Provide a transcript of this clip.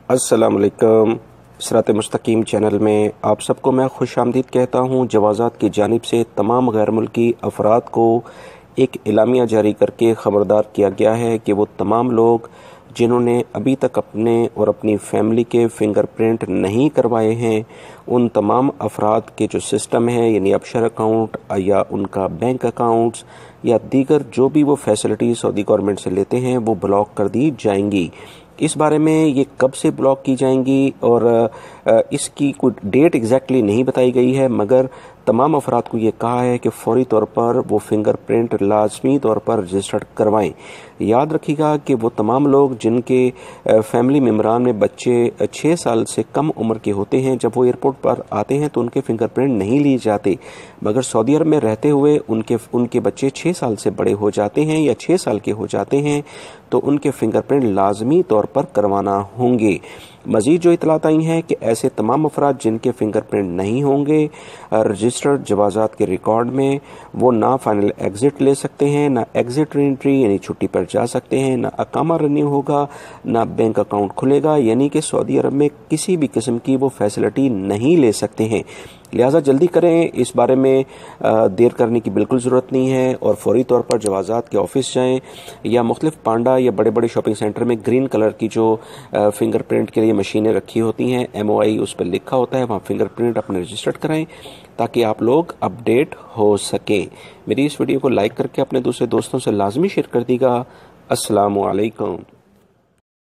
अस्सलाम वालेकुम। सिरात मुस्तकीम चैनल में आप सबको मैं खुश आमदीद कहता हूँ। जवाज़ात की जानिब से तमाम गैर मुल्की अफराद को एक इलामिया जारी करके ख़बरदार किया गया है कि वो तमाम लोग जिन्होंने अभी तक अपने और अपनी फैमिली के फ़िंगरप्रिंट नहीं करवाए हैं, उन तमाम अफराद के जो सिस्टम है यानी अपशर अकाउंट या उनका बैंक अकाउंट्स या दीगर जो भी वो फैसिलिटी सऊदी गवर्नमेंट से लेते हैं वो ब्लॉक कर दी जाएंगी। इस बारे में ये कब से ब्लॉक की जाएंगी और इसकी कोई डेट एग्जैक्टली नहीं बताई गई है, मगर तमाम अफराद को ये कहा है कि फौरी तौर पर वो फिंगरप्रिंट लाजमी तौर पर रजिस्टर्ड करवाएं। याद रखिएगा कि वो तमाम लोग जिनके फैमिली मेम्बरान में बच्चे 6 साल से कम उम्र के होते हैं, जब वो एयरपोर्ट पर आते हैं तो उनके फिंगरप्रिंट नहीं लिए जाते, मगर सऊदी अरब में रहते हुए उनके बच्चे 6 साल से बड़े हो जाते हैं या 6 साल के हो जाते हैं तो उनके फिंगरप्रिंट लाजमी तौर पर करवाना होंगे। मजीद जो इतलात आई हैं कि ऐसे तमाम अफराद जिनके फिंगरप्रिंट नहीं होंगे रजिस्टर्ड जवाज़ात के रिकॉर्ड में, वो ना फाइनल एग्ज़िट ले सकते हैं, ना एग्ज़िट रीएंट्री यानी छुट्टी पर जा सकते हैं, ना अकामा रिन्यू होगा, ना बैंक अकाउंट खुलेगा, यानी कि सऊदी अरब में किसी भी किस्म की वो फैसिलिटी नहीं ले सकते हैं। लिहाजा जल्दी करें, इस बारे में देर करने की बिल्कुल ज़रूरत नहीं है और फौरी तौर पर जवाज़ात के ऑफिस जाएं या मुख्तलिफ पांडा या बड़े बड़े शॉपिंग सेंटर में ग्रीन कलर की जो फिंगरप्रिंट के लिए मशीनें रखी होती हैं, MOI उस पर लिखा होता है, वहाँ फिंगरप्रिंट अपने रजिस्टर्ड कराएं ताकि आप लोग अपडेट हो सकें। मेरी इस वीडियो को लाइक करके अपने दूसरे दोस्तों से लाजमी शेयर कर दीजिएगा। अस्सलामु अलैकुम।